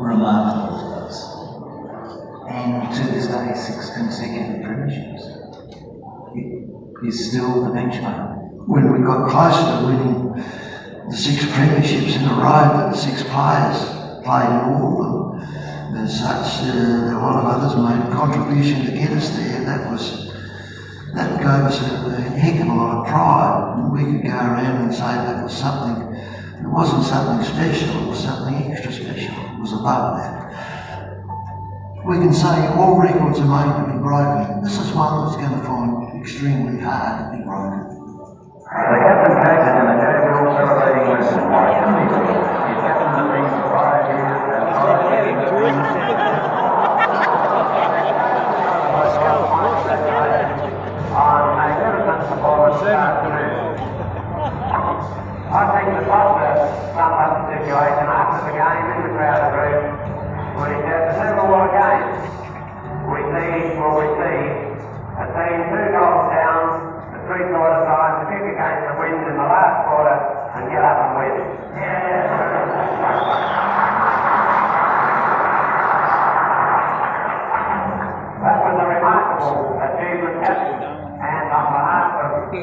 remarkable to us. And to this day, 6 consecutive premierships. It is still the benchmark. When we got closer to winning the 6 premierships in a row, but the 6 players played in all of them, as such, a lot of others made a contribution to get us there. That gave us a heck of a lot of pride. And we could go around and say that was something. It wasn't something special, it was something extra special. It was above that. We can say all records are made to be broken. This is one that's going to find extremely hard to be broken. The captain captain in the game will celebrating with the captain of the league for 5 years on magnificent performance this afternoon. I think the butler summed up the situation after the game in the crowd room when he said, "There's never won a game. We see a team 2 goals down, the 3-quarter time, to kick against the wind in the last quarter and get up and win." That was a remarkable achievement, Captain, and on behalf of the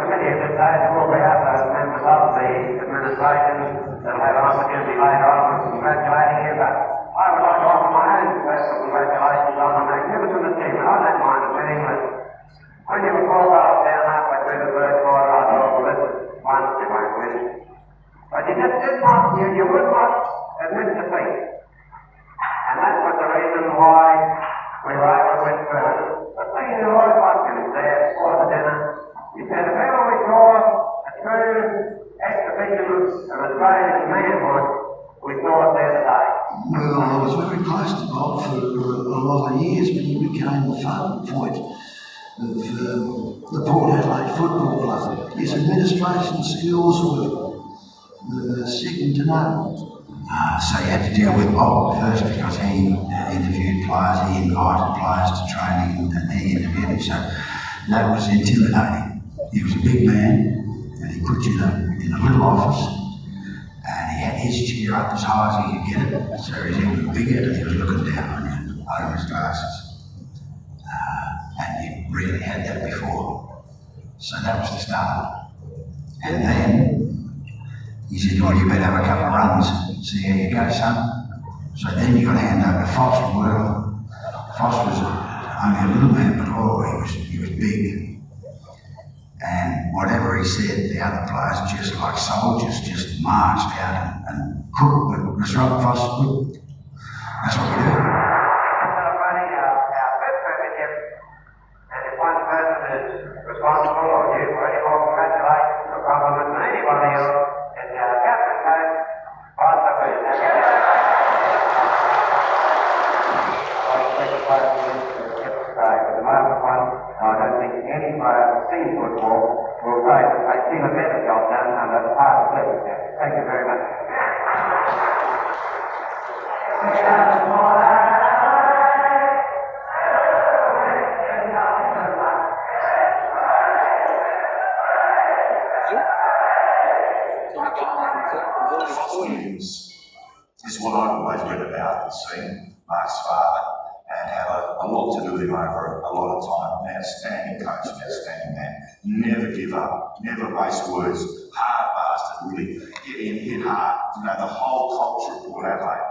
committee of this day, on behalf of those members of the administration that'll have an opportunity later on for congratulating you, but I would like to offer my own personal congratulations on the magnificent achievement. I don't mind admitting that when you were 4 goals down halfway through the 3rd quarter, I thought, well, this is once you won't win. But you just did not, you would not admit defeat. And that was the reason why we were able to win further. The thing you always Watkins there before the dinner, he said, if ever we saw a true exhibition of Australian manhood, we saw it there today. Well, I was very close to Bob for a lot of years, but he became the focal point of the Port Adelaide Football Club. His administration skills were second to none. So you had to deal with Bob first because he interviewed players, he invited players to training and he interviewed them. So that was intimidating. He was a big man and he put you in a little office and he had his chair up as high as he could get it. So he was even bigger and he was looking down on you over his glasses. And you really had that before. So that was the start. And then he said, well, you better have a couple of runs, see how you go, son. So then you got to hand over to Foss. Well, Foss was only a little man, but he was big. And whatever he said, the other players, just like soldiers, just marched out and cooked. That's right, Foss. That's what we do. Celebrating our fifth premiership, and if one person is responsible or due for any more congratulations or compliments than anybody else, captain coach, Arthur Reed. At the moment, I don't think any player who's seen football will say that they've seen a better job done under hard circumstances. Thank you very much. Is what I've always read about and seen Mark's father and had a lot to do with him over a lot of time. An outstanding coach, an outstanding man. Never give up, never waste words. Hard bastard, really hit hard. You know, the whole culture of Port Adelaide.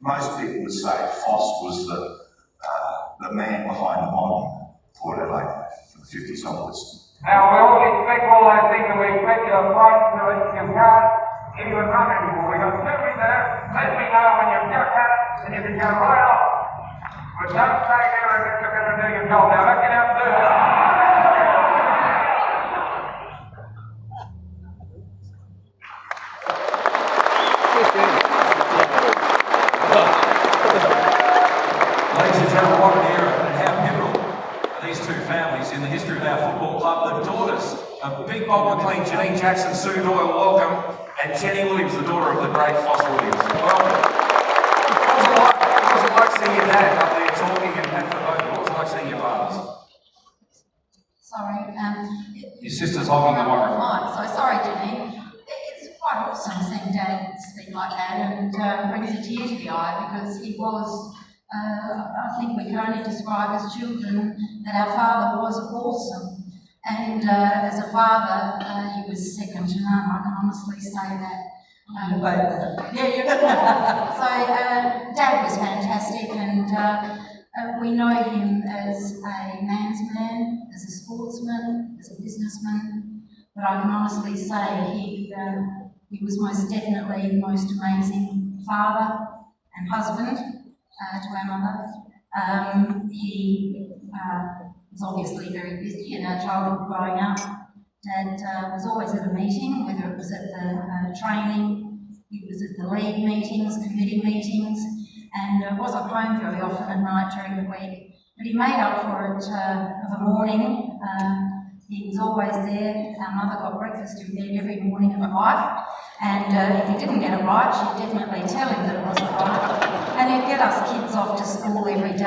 Most people would say Foss was the man behind the modern Port Adelaide from the 50s onwards. Now, we all expect all those things and we expect you to fight to it. You can't even run anymore. We've got 2 reserves. Let me know when you've got that and you can go right off. But don't stay there and you're going to do your job. Now, let's get out and do that. Ladies and gentlemen, what an era and how pivotal are these 2 families in the history of our football club. The daughters of Big Bob McLean, Janine Jackson, Sue Doyle, welcome, and Jenny Williams, the daughter of the great Foss Williams. Welcome. What was it like seeing your dad up there talking and for both? What was it like seeing your fathers? Sorry, your sister's holding the microphone. So sorry, Janine. It's quite awesome seeing Dad speak speak like that, and brings a tear to the eye, because he was, I think we can only describe as children that our father was awesome. And as a father, he was second to none, I can honestly say that. Yeah, you're So Dad was fantastic, and we know him as a man's man, as a sportsman, as a businessman, but I can honestly say he was most definitely the most amazing father and husband to our mother. He was obviously very busy in our childhood growing up. Dad was always at a meeting, whether it was at the training, he was at the league meetings, committee meetings, and wasn't home very often at night during the week. But he made up for it of a morning. He was always there. Our mother got breakfast in bed every morning of her life, and if he didn't get it right, she'd definitely tell him that it wasn't right. And he'd get us kids off to school every day,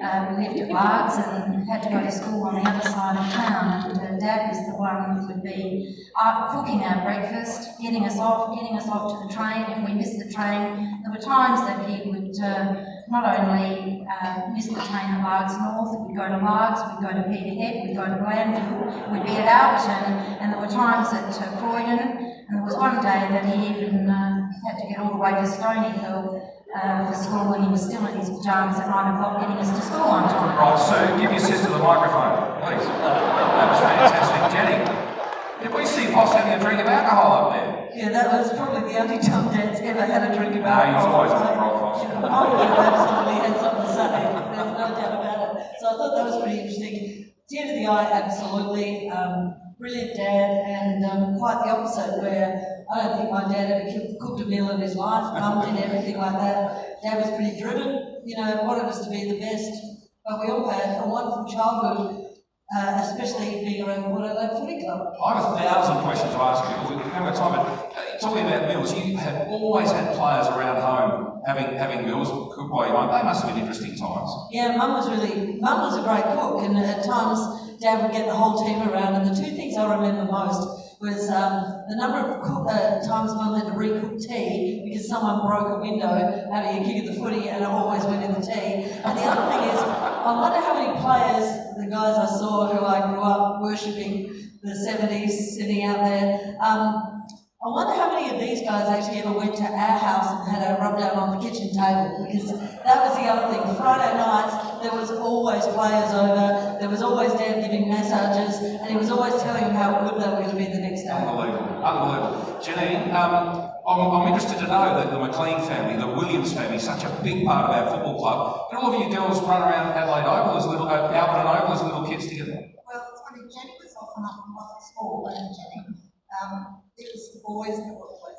and we lived at Largs and had to go to school on the other side of town. And Dad was the one who would be cooking our breakfast, getting us off to the train. If we missed the train, there were times that he would not only miss the train at Largs North, we'd go to Largs, we'd go to Peterhead, we'd go to Blandfield, we'd be at Alberton, and there were times at Croydon, and there was one day that he even had to get all the way to Stony Hill for school, and he was still in his pyjamas at 9 o'clock getting us to school on time. Right, Sue, give your sister the microphone, please. That was fantastic. Jenny, did we see Poss having a drink of alcohol up there? Yeah, that was probably the only time Dad's ever had a drink of No, he was alcohol. always on the rock, Poss. I would have absolutely had something to say, there's no doubt about it. So I thought that was pretty interesting. Tear to the eye, absolutely. Brilliant dad, and quite the opposite, where I don't think my dad ever cooked a meal in his life. Mum did everything like that. Dad was pretty driven, wanted us to be the best. But we all had a wonderful childhood, especially being around the Port Adelaide Footy Club. I have 1,000 questions to ask you. We haven't got time, but talking about meals, you have always had players around home having meals cooked by your mum. They must have been interesting times. Yeah, Mum was a great cook, and at times Dad would get the whole team around, and the two things I remember most was the number of times Mum had to recook tea because someone broke a window having a kick at the footy, and it always went in the tea. And the other thing is, I wonder how many players, the guys I saw who I grew up worshipping, the 70s sitting out there, I wonder how many of these guys actually ever went to our house and had a rub down on the kitchen table, because that was the other thing. Friday nights, there was always players over, there was always Dad giving massages, and he was always telling them how good they were going to be the next day. Unbelievable. Janine, I'm interested to know that the McLean family, the Williams family, such a big part of our football club. Did all of you girls run around Adelaide Oval as little, Alberton Oval as little kids together? Well, it's funny, Jenny was often up in the school, and Jenny, it was the boys that were always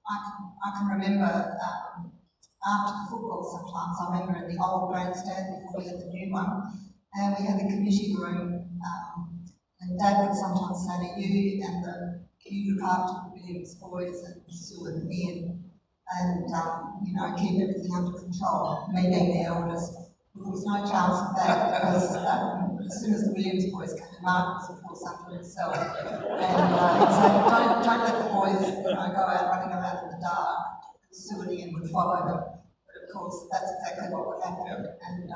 I can remember after the football sometimes, I remember in the old grandstand before we had the new one, and we had the committee room, and Dad would sometimes say to you and you look after the Williams boys and Sue and Ian, and keep everything under control. Me being the eldest, there was no chance of that, because as soon as the Williams boys came, Mark was of course under himself, and he'd say, don't let the boys go out running around in the dark. Sue and Ian would follow them, but of course that's exactly what would happen. And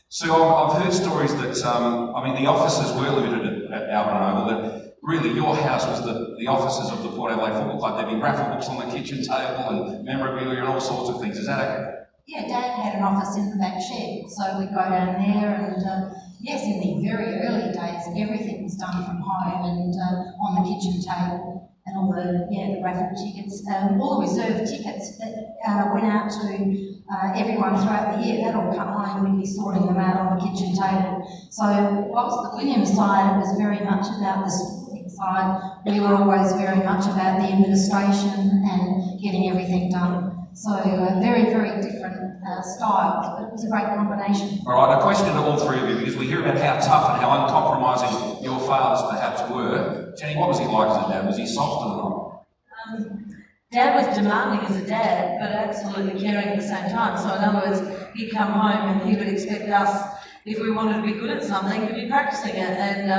So I've heard stories that the offices were limited at Alberton Oval. That really your house was the offices of the Port Adelaide Football Club. There'd be raffle books on the kitchen table and memorabilia and all sorts of things. Is that accurate? Yeah, Dad had an office in the back shed, so we'd go down there, and yes, in the very early days, everything was done from home and on the kitchen table, and all the raffle tickets, all the reserved tickets that went out to everyone throughout the year. They'd all come home, we'd be sorting them out on the kitchen table. So whilst the Williams side, it was very much about the sporting side, we were always very much about the administration and getting everything done. So very, very different styles, but it was a great combination. All right, a question to all three of you, because we hear about how tough and how uncompromising your fathers perhaps were. Jenny, what was he like as a dad? Was he soft or not? Dad was demanding as a dad, but absolutely caring at the same time. So in other words, he'd come home and he would expect us, if we wanted to be good at something, to be practicing it. And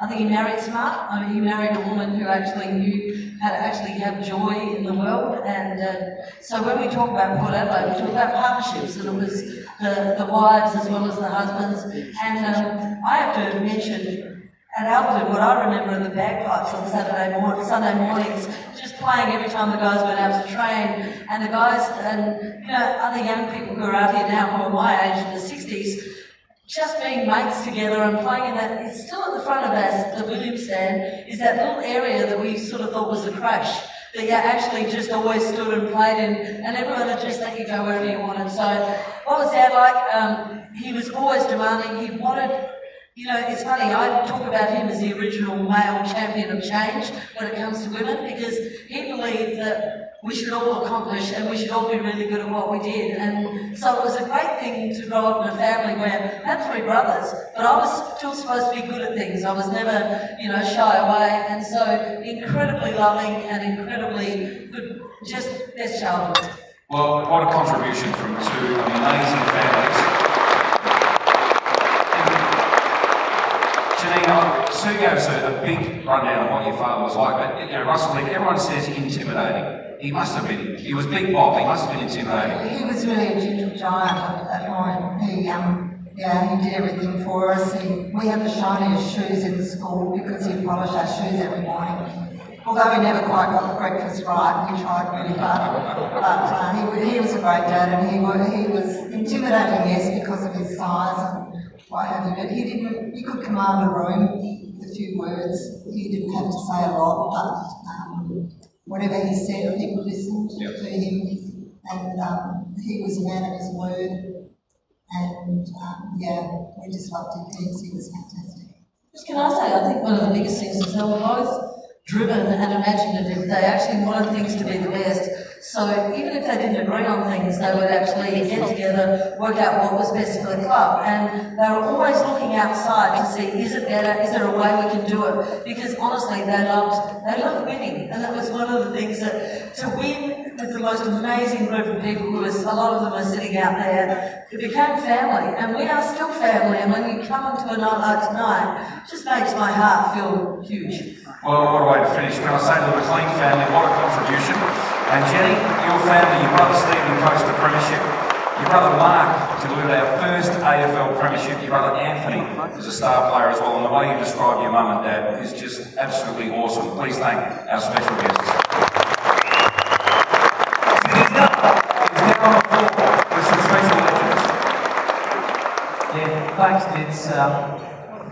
I think he married smart. I mean, he married a woman who actually knew how to actually have joy in the world. And so when we talk about Port Adelaide, we talk about partnerships, and it was the wives as well as the husbands. And I have to mention, at Alberton, what I remember are the bagpipes on Sunday mornings, just playing every time the guys went out to train. And the guys, and other young people who are out here now who are my age in the 60s, just being mates together and playing in that. It's still at the front of us, the Williams stand, is that little area that we sort of thought was a crash, that you actually just always stood and played in, and everyone would just let you go wherever you wanted. So what was Dad like? He was always demanding. He wanted, it's funny, I talk about him as the original male champion of change when it comes to women, because he believed that we should all accomplish and we should all be really good at what we did. And so it was a great thing to grow up in a family where I had 3 brothers, but I was still supposed to be good at things. I was never, shy away. And so incredibly loving and incredibly good, just best childhood. Well, what a contribution from 2 amazing families. Janine, Sue gave us a big rundown of what your father was like, but Russell, everyone says intimidating. He must have been. He was Big Bob. He must have been intimidating. He was really a gentle giant at home. He did everything for us. We had the shiniest shoes in the school because he polished our shoes every morning. Although we never quite got the breakfast right, we tried really hard. But he was a great dad, and he was intimidating, yes, because of his size and what have you. But he could command a room with a few words. He didn't have to say a lot, but whatever he said, people listened to him, and he was a man of his word, and we just loved him. He was fantastic. Can I say, I think one of the biggest things is they were both driven and imaginative. They actually wanted things to be the best. So even if they didn't agree on things, they would actually get together, work out what was best for the club. And they were always looking outside to see, is it better? Is there a way we can do it? Because honestly, they loved winning. And that was one of the things that, to win with the most amazing group of people, who was, a lot of them are sitting out there, it became family. And we are still family. And when you come into a night like tonight, it just makes my heart feel huge. Well, what a way to finish. Can I say to the McLean family, what a contribution. And Jenny, your family, your brother Stephen coached the premiership. Your brother Mark delivered our first AFL premiership. Your brother Anthony is a star player as well. And the way you describe your mum and dad is just absolutely awesome. Please thank our special guests. He's now on the floor with some special legends. Yeah, thanks, Dids.